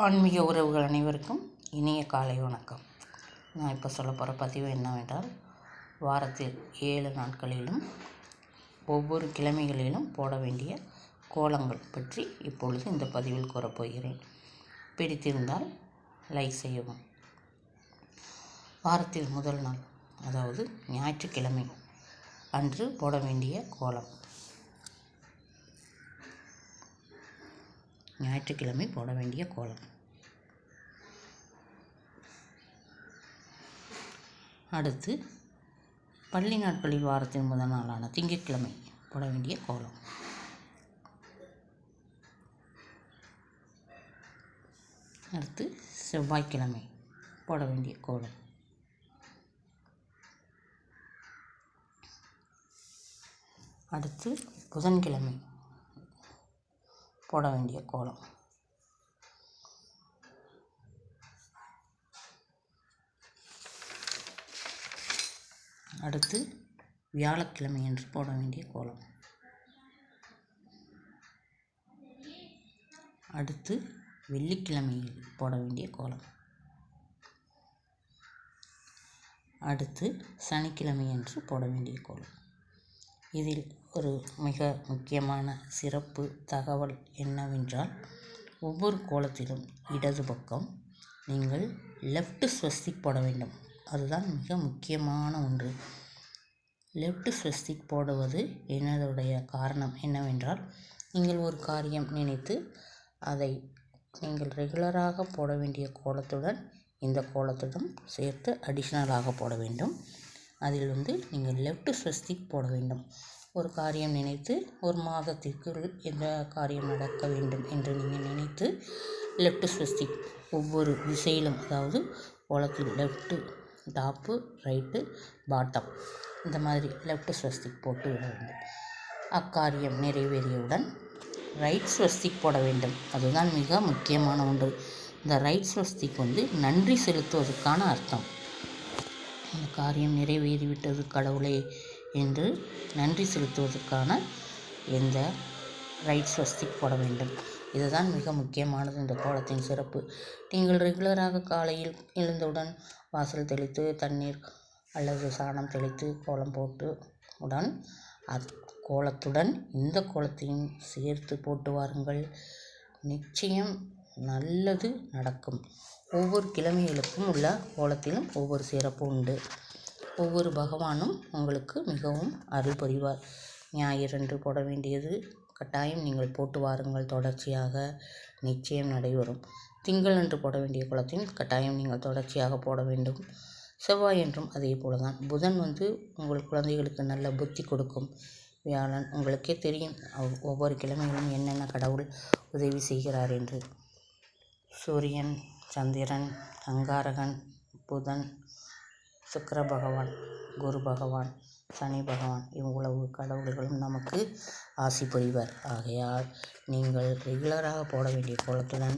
ஆன்மீக உறவுகள் அனைவருக்கும் இனிய காலை வணக்கம். நான் இப்போ சொல்ல போகிற பதிவு என்னவென்றால், வாரத்தில் 7 நாட்களிலும் ஒவ்வொரு கிழமைகளிலும் போட வேண்டிய கோலங்கள் பற்றி இப்பொழுது இந்த பதிவில் கூறப்போகிறேன். பிடித்திருந்தால் லைக் செய்யவும். வாரத்தில் முதல் நாள், அதாவது ஞாயிற்றுக்கிழமை அன்று போட வேண்டிய கோலம். ஞாயிற்றுக்கிழமை போட வேண்டிய கோலம். அடுத்து பள்ளி நாட்களில் வாரத்தின் முதல் நாளான திங்கட்கிழமை போட வேண்டிய கோலம். அடுத்து செவ்வாய்க்கிழமை போட வேண்டிய கோலம். அடுத்து புதன்கிழமை போட வேண்டிய கோலம். அடுத்து வியாழக்கிழமை என்று போட வேண்டிய கோலம். அடுத்து வெள்ளிக்கிழமையில் போட வேண்டிய கோலம். அடுத்து சனிக்கிழமை என்று போட வேண்டிய கோலம். இதில் ஒரு மிக முக்கியமான சிறப்பு தகவல் என்னவென்றால், ஒவ்வொரு கோலத்திலும் இடது பக்கம் நீங்கள் லெஃப்ட் ஸ்வஸ்திக் போட வேண்டும். அதுதான் மிக முக்கியமான ஒன்று. லெஃப்ட் ஸ்வஸ்திக் போடுவது என்னுடைய காரணம் என்னவென்றால், நீங்கள் ஒரு காரியம் நினைத்து அதை நீங்கள் ரெகுலராக போட வேண்டிய கோலத்துடன் இந்த கோலத்துடன் சேர்த்து அடிஷ்னலாக போட வேண்டும். அதில் நீங்கள் லெஃப்ட் ஸ்வஸ்திக் போட வேண்டும். ஒரு காரியம் நினைத்து ஒரு மாதத்திற்குள் எந்த காரியம் நடக்க வேண்டும் என்று நீங்கள் நினைத்து லெஃப்ட் ஸ்வஸ்திக் ஒவ்வொரு திசையிலும், அதாவது கோலத்தில் லெஃப்ட்டு டாப்பு, ரைட்டு, பாட்டம், இந்த மாதிரி லெஃப்ட் ஸ்வஸ்திக் போட்டு விட வேண்டும். அக்காரியம் நிறைவேறியவுடன் ரைட் ஸ்வஸ்திக் போட வேண்டும். அதுதான் மிக முக்கியமான ஒன்று. இந்த ரைட் ஸ்வஸ்திக் நன்றி செலுத்துவதற்கான அர்த்தம். இந்த காரியம் நிறைவேறிவிட்டது கடவுளே என்று நன்றி செலுத்துவதற்கான இந்த ரைட் ஸ்வஸ்திக் போட வேண்டும். இதுதான் மிக முக்கியமானது இந்த கோலத்தின் சிறப்பு. நீங்கள் ரெகுலராக காலையில் எழுந்தவுடன் வாசல் தெளித்து தண்ணீர் அல்லது சாணம் தெளித்து கோலம் போட்டு உடன் கோலத்துடன் இந்த கோலத்தையும் சேர்த்து போட்டு வாருங்கள். நிச்சயம் நல்லது நடக்கும். ஒவ்வொரு கிழமைகளுக்கும் உள்ள கோலத்திலும் ஒவ்வொரு சிறப்பு உண்டு. ஒவ்வொரு பகவானும் உங்களுக்கு மிகவும் அருள் புரிவார். ஞாயிறன்று போட வேண்டியது கட்டாயம் நீங்கள் போட்டு வாருங்கள். தொடர்ச்சியாக நிச்சயம் நடைபெறும். திங்கள் அன்று போட வேண்டிய கோலத்தையும் கட்டாயம் நீங்கள் தொடர்ச்சியாக போட வேண்டும். செவ்வாய் என்றும் அதே போல தான். புதன் உங்கள் குழந்தைகளுக்கு நல்ல புத்தி கொடுக்கும். வியாழன் உங்களுக்கே தெரியும் ஒவ்வொரு கிழமைகளும் என்னென்ன கடவுள் உதவி செய்கிறார் என்று. சூரியன், சந்திரன், அங்காரகன், புதன், சுக்கிர பகவான், குரு பகவான், சனி பகவான், இவ்வளவு கடவுள்களும் நமக்கு ஆசி புரிவர். ஆகையால் நீங்கள் ரெகுலராக போட வேண்டிய கோலத்துடன்